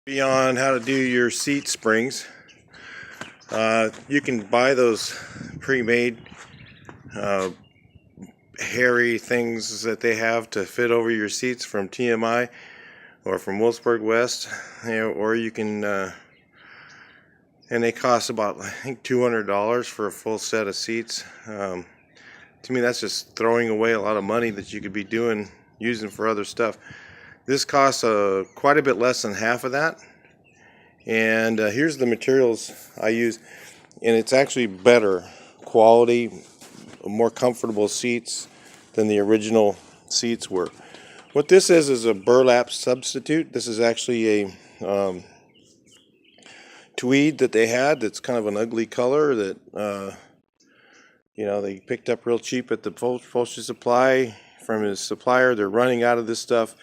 Beyond how to do your seat springs, you can buy those pre-made uh, hairy things that they have to fit over your seats from TMI or from Wolfsburg West, or you can and they cost about, I think, $200 for a full set of seats. To me, that's just throwing away a lot of money that you could be using for other stuff. This costs quite a bit less than half of that. And here's the materials I use, and it's actually better quality, more comfortable seats than the original seats were. What this is a burlap substitute. This is actually a tweed that they had that's kind of an ugly color that they picked up real cheap at the upholstery supply from his supplier. They're running out of this stuff,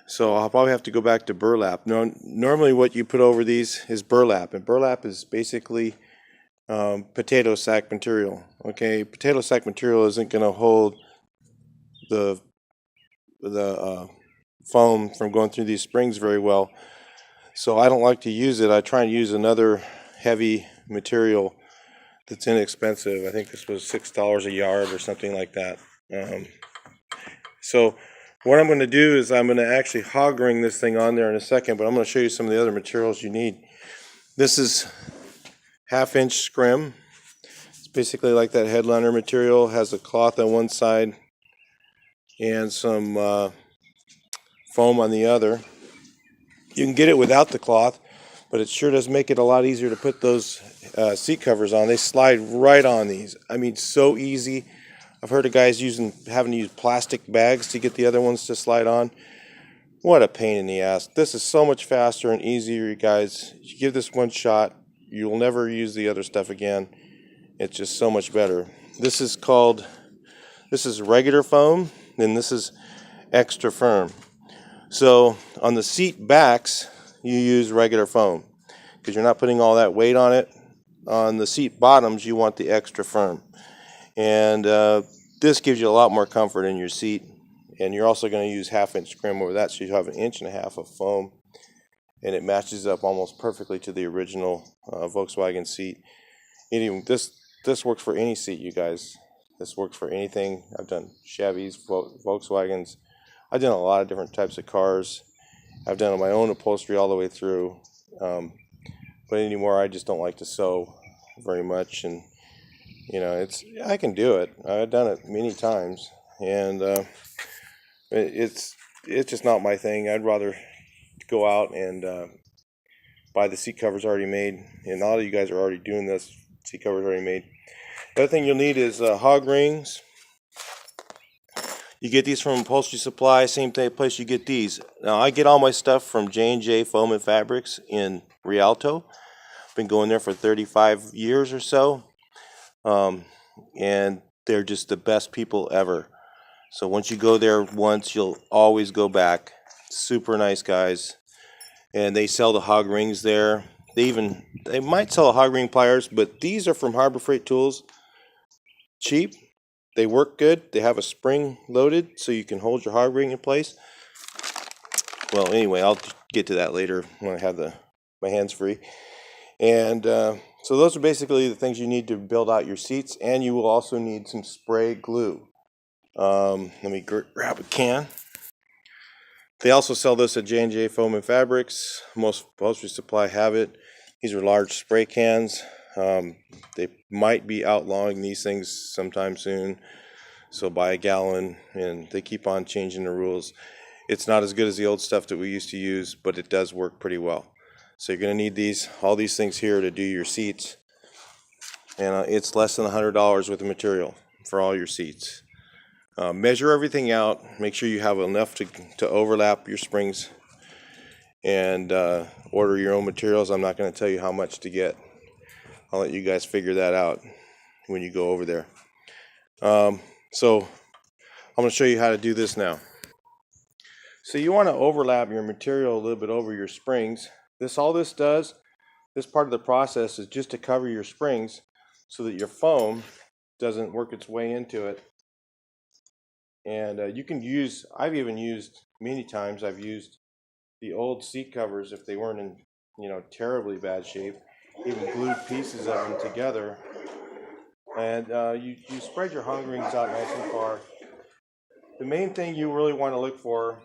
so I'll probably have to go back to burlap. Normally what you put over these is burlap, and burlap is basically potato sack material. Okay, potato sack material isn't going to hold the foam from going through these springs very well, so I don't like to use it. I try and use another heavy material that's inexpensive. I think this was $6 a yard or something like that. So what I'm going to do is I'm going to actually hog ring this thing on there in a second, but I'm going to show you some of the other materials you need. This is 1/2-inch scrim. It's basically like that headliner material. Has a cloth on one side and some foam on the other. You can get it without the cloth, but it sure does make it a lot easier to put those seat covers on. They slide right on these. I mean, so easy. I've heard of guys having to use plastic bags to get the other ones to slide on. What a pain in the ass. This is so much faster and easier, you guys. You give this one shot, you'll never use the other stuff again. It's just so much better. This is regular foam, and this is extra firm. So on the seat backs, you use regular foam because you're not putting all that weight on it. On the seat bottoms, you want the extra firm. And this gives you a lot more comfort in your seat. And you're also going to use 1/2-inch scrim over that, so you have 1.5 inches of foam. And it matches up almost perfectly to the original Volkswagen seat. This works for any seat, you guys. This works for anything. I've done Chevys, Volkswagens. I've done a lot of different types of cars. I've done my own upholstery all the way through. But anymore, I just don't like to sew very much, and I can do it. I've done it many times, and it's just not my thing. I'd rather go out and buy the seat covers already made, and a lot of you guys are already doing this. Seat covers already made. The other thing you'll need is hog rings. You get these from Upholstery Supply, same place you get these. Now, I get all my stuff from J&J Foam and Fabrics in Rialto. Been going there for 35 years or so, and they're just the best people ever. So once you go there once, you'll always go back. Super nice guys, and they sell the hog rings there. They might sell hog ring pliers, but these are from Harbor Freight Tools. Cheap. They work good. They have a spring loaded so you can hold your hog ring in place. Well, anyway, I'll get to that later when I have my hands free. And so those are basically the things you need to build out your seats, and you will also need some spray glue. Let me grab a can. They also sell this at J&J Foam and Fabrics. Most Upholstery Supply have it. These are large spray cans. They might be outlawing these things sometime soon, so buy a gallon, and they keep on changing the rules. It's not as good as the old stuff that we used to use, but it does work pretty well. So you're going to need all these things here to do your seats, and it's less than $100 worth of material for all your seats. Measure everything out. Make sure you have enough to overlap your springs, and order your own materials. I'm not going to tell you how much to get. I'll let you guys figure that out when you go over there. So I'm going to show you how to do this now. So you want to overlap your material a little bit over your springs. All this does, this part of the process is just to cover your springs so that your foam doesn't work its way into it. And you can use, many times I've used the old seat covers if they weren't in, terribly bad shape. Even glued pieces of them together. And you spread your hog rings out nice and far. The main thing you really want to look for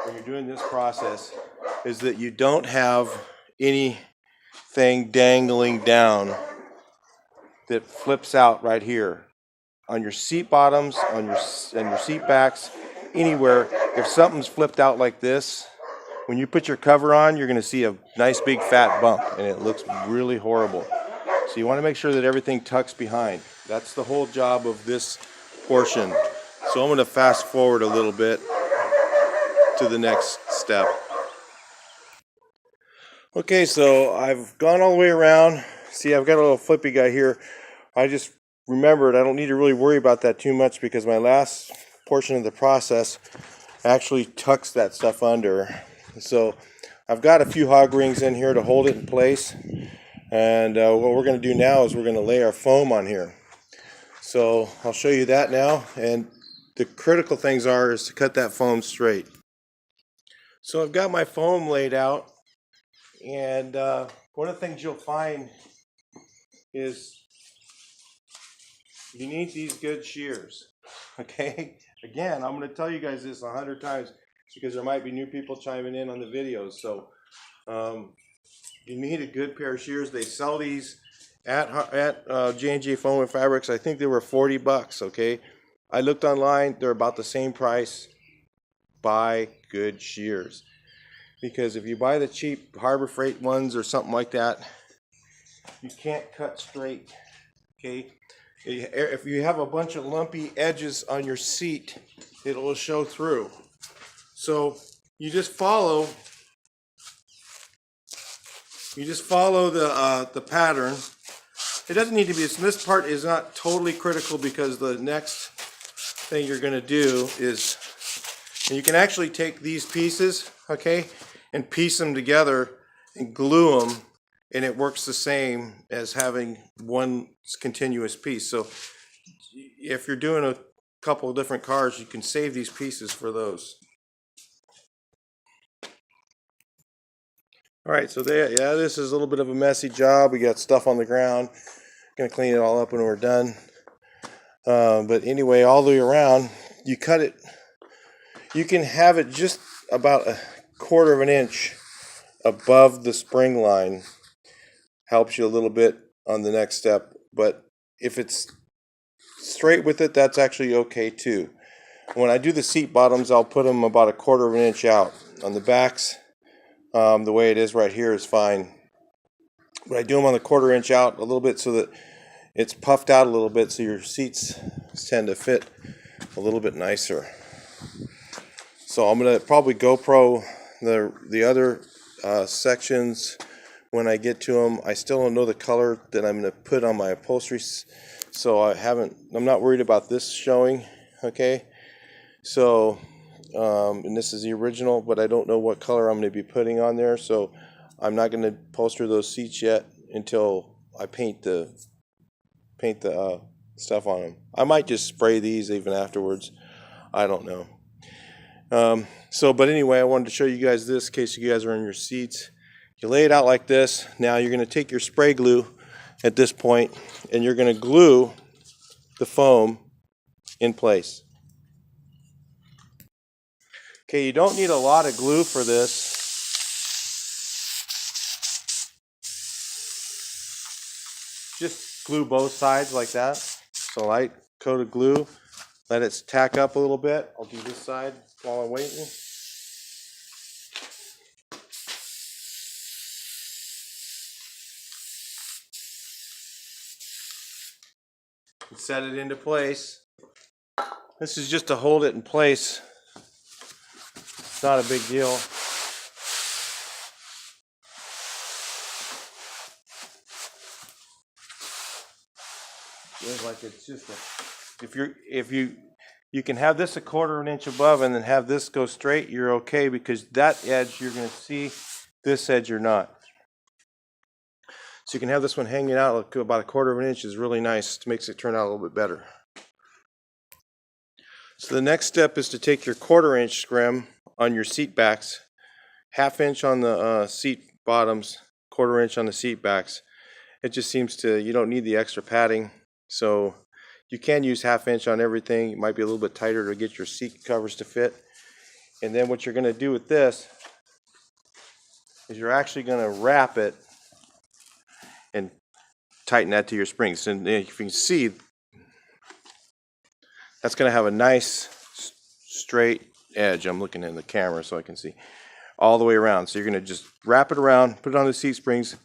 when you're doing this process is that you don't have anything dangling down that flips out right here on your seat bottoms, on your seat backs, anywhere. If something's flipped out like this, when you put your cover on, you're going to see a nice big fat bump, and it looks really horrible. So you want to make sure that everything tucks behind. That's the whole job of this portion. So I'm going to fast forward a little bit to the next step. Okay, so I've gone all the way around. See, I've got a little flippy guy here. I just remembered I don't need to really worry about that too much because my last portion of the process actually tucks that stuff under. So I've got a few hog rings in here to hold it in place. And what we're going to do now is we're going to lay our foam on here. So I'll show you that now. And the critical things is to cut that foam straight. So I've got my foam laid out. And one of the things you'll find is you need these good shears. Okay? Again, I'm going to tell you guys this 100 times because there might be new people chiming in on the videos. So you need a good pair of shears. They sell these at J&J Foam and Fabrics. I think they were $40. Okay, I looked online. They're about the same price. Buy good shears because if you buy the cheap Harbor Freight ones or something like that, you can't cut straight. Okay, if you have a bunch of lumpy edges on your seat, it'll show through. So you just follow the pattern. It doesn't need to be, this part is not totally critical because the next thing you're going to do is, and you can actually take these pieces, okay, and piece them together and glue them, and it works the same as having one continuous piece. So if you're doing a couple of different cars, you can save these pieces for those. All right, so there, yeah, this is a little bit of a messy job. We got stuff on the ground. Gonna clean it all up when we're done. But anyway, all the way around, you cut it. You can have it just about a quarter of an inch above the spring line. Helps you a little bit on the next step. But if it's straight with it, that's actually okay too. When I do the seat bottoms, I'll put them about a quarter of an inch out. On the backs, the way it is right here is fine. But I do them on the quarter inch out a little bit so that it's puffed out a little bit so your seats tend to fit a little bit nicer. So I'm going to probably GoPro the other sections when I get to them. I still don't know the color that I'm going to put on my upholstery, so I'm not worried about this showing, okay? So, and this is the original, but I don't know what color I'm going to be putting on there, so I'm not going to upholster those seats yet until I paint the stuff on them. I might just spray these even afterwards. I don't know. But anyway, I wanted to show you guys this in case you guys are in your seats. You lay it out like this. Now you're going to take your spray glue at this point and you're going to glue the foam in place. Okay, you don't need a lot of glue for this. Just glue both sides like that. So light coat of glue. Let it tack up a little bit. I'll do this side while I'm waiting. And set it into place. This is just to hold it in place. It's not a big deal. Feels like it's just if you can have this a quarter of an inch above and then have this go straight, you're okay because that edge you're going to see, this edge you're not. So you can have this one hanging out about a quarter of an inch is really nice. It makes it turn out a little bit better. So the next step is to take your 1/4" scrim on your seat backs, 1/2 inch on the seat bottoms, 1/4 inch on the seat backs. It just seems to, you don't need the extra padding, so you can use 1/2 inch on everything. It might be a little bit tighter to get your seat covers to fit. And then what you're going to do with this is you're actually going to wrap it and tighten that to your springs. And if you can see, that's going to have a nice straight edge. I'm looking in the camera so I can see all the way around. So you're going to just wrap it around, put it on the seat springs,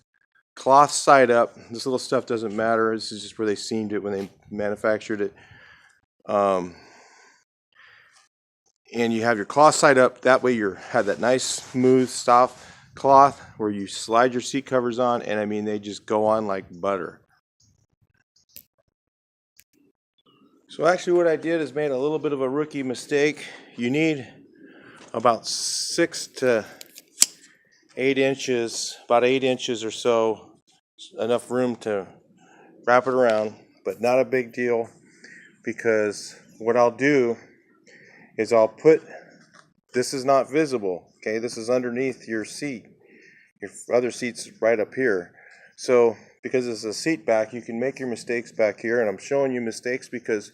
cloth side up. This little stuff doesn't matter. This is just where they seamed it when they manufactured it. And you have your cloth side up. That way you have that nice smooth soft cloth where you slide your seat covers on, and I mean they just go on like butter. So actually what I did is made a little bit of a rookie mistake. You need about 6 to 8 inches, about 8 inches or so, enough room to wrap it around, but not a big deal, because what I'll do is I'll put, this is not visible, okay, this is underneath your seat. Your other seat's right up here. So because it's a seat back, you can make your mistakes back here, and I'm showing you mistakes because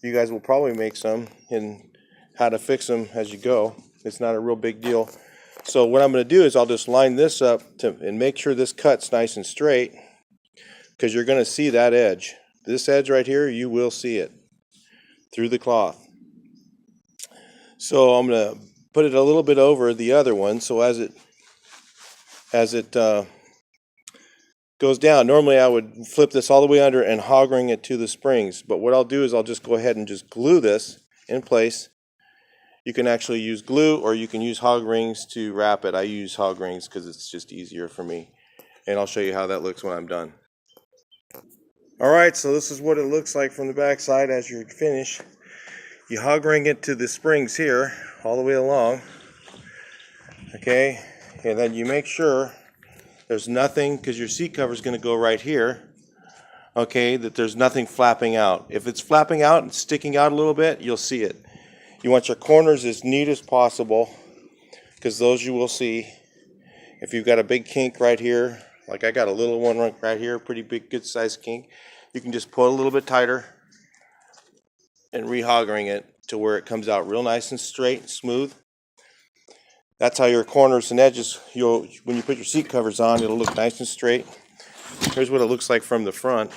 you guys will probably make some, and how to fix them as you go. It's not a real big deal. So what I'm going to do is I'll just line this up and make sure this cut's nice and straight, because you're going to see that edge. This edge right here, you will see it through the cloth. So I'm going to put it a little bit over the other one, so as it goes down, normally I would flip this all the way under and hog ring it to the springs, but what I'll do is I'll just go ahead and just glue this in place. You can actually use glue, or you can use hog rings to wrap it. I use hog rings because it's just easier for me, and I'll show you how that looks when I'm done. Alright, so this is what it looks like from the back side as you're finished. You hog ring it to the springs here all the way along, okay, and then you make sure there's nothing, because your seat cover is going to go right here, okay, that there's nothing flapping out. If it's flapping out and sticking out a little bit, you'll see it. You want your corners as neat as possible, because those you will see. If you've got a big kink right here, like I got a little one right here, pretty big, good sized kink, you can just pull it a little bit tighter and re-hog ring it to where it comes out real nice and straight and smooth. That's how your corners and edges, when you put your seat covers on, it'll look nice and straight. Here's what it looks like from the front.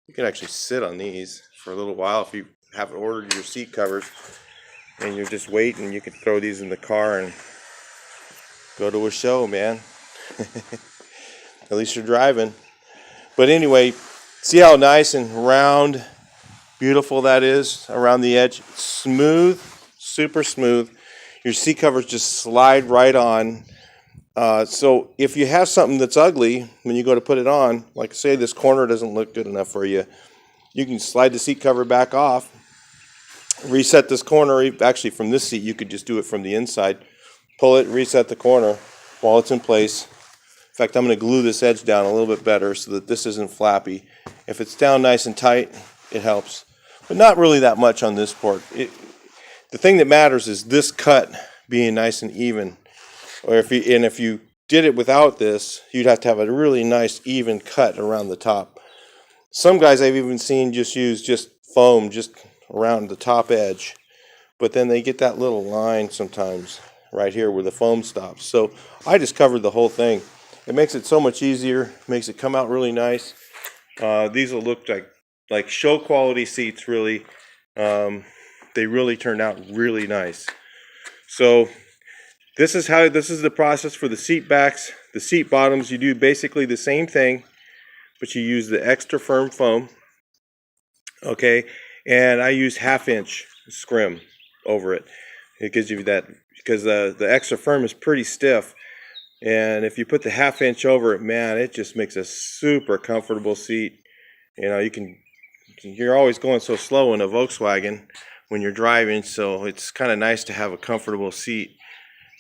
You can actually sit on these for a little while if you haven't ordered your seat covers and you're just waiting. You can throw these in the car and go to a show, man. At least you're driving. But anyway, see how nice and round, beautiful that is around the edge. Smooth, super smooth. Your seat covers just slide right on. So if you have something that's ugly when you go to put it on, like say this corner doesn't look good enough for you, you can slide the seat cover back off, reset this corner. Actually, from this seat, you could just do it from the inside. Pull it, reset the corner while it's in place. In fact, I'm going to glue this edge down a little bit better so that this isn't flappy. If it's down nice and tight, it helps. But not really that much on this port. The thing that matters is this cut being nice and even. Or if you did it without this, you'd have to have a really nice even cut around the top. Some guys I've even seen just use foam just around the top edge, but then they get that little line sometimes right here where the foam stops. So I just covered the whole thing. It makes it so much easier, makes it come out really nice. These will look like show quality seats, really. They really turned out really nice. So this is the process for the seat backs. The seat bottoms, you do basically the same thing, but you use the extra firm foam, okay, and I use 1/2 inch scrim over it. It gives you that, because the extra firm is pretty stiff, and if you put the 1/2 inch over it, man, it just makes a super comfortable seat. You know, you're always going so slow in a Volkswagen when you're driving, so it's kind of nice to have a comfortable seat.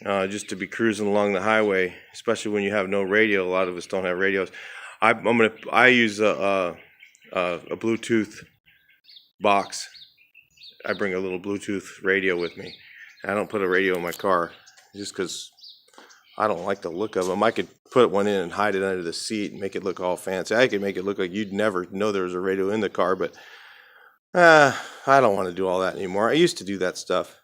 Just to be cruising along the highway, especially when you have no radio. A lot of us don't have radios. I use a Bluetooth box. I bring a little Bluetooth radio with me. I don't put a radio in my car just because I don't like the look of them. I could put one in and hide it under the seat and make it look all fancy. I could make it look like you'd never know there was a radio in the car, but I don't want to do all that anymore. I used to do that stuff.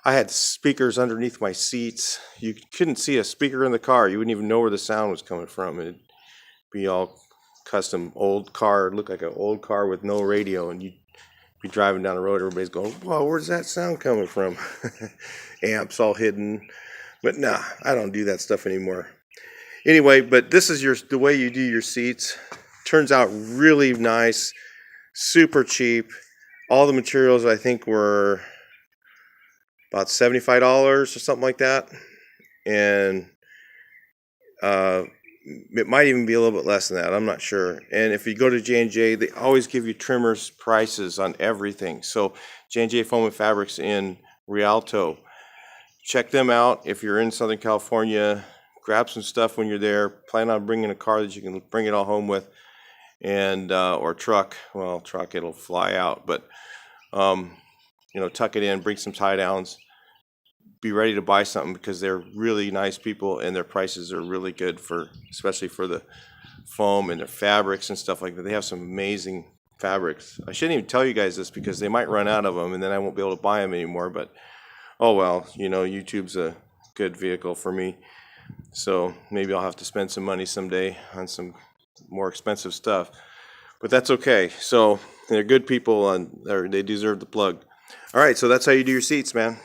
I had speakers underneath my seats. You couldn't see a speaker in the car. You wouldn't even know where the sound was coming from. It'd be all custom old car. It'd look like an old car with no radio, and you'd be driving down the road. Everybody's going, "Whoa, where's that sound coming from?" Amps all hidden. But nah, I don't do that stuff anymore. Anyway, but this is the way you do your seats. Turns out really nice, super cheap. All the materials I think were about $75 or something like that, and it might even be a little bit less than that. I'm not sure. And if you go to J&J, they always give you trimmers prices on everything. So J&J Foam and Fabrics in Rialto, check them out. If you're in Southern California, grab some stuff when you're there. Plan on bringing a car that you can bring it all home with, and or truck. Well, truck, it'll fly out, but tuck it in, bring some tie downs. Be ready to buy something because they're really nice people and their prices are really good, especially for the foam and their fabrics and stuff like that. They have some amazing fabrics. I shouldn't even tell you guys this because they might run out of them and then I won't be able to buy them anymore, but oh well, YouTube's a good vehicle for me. So maybe I'll have to spend some money someday on some more expensive stuff, but that's okay. So they're good people and they deserve the plug. All right, so that's how you do your seats, man.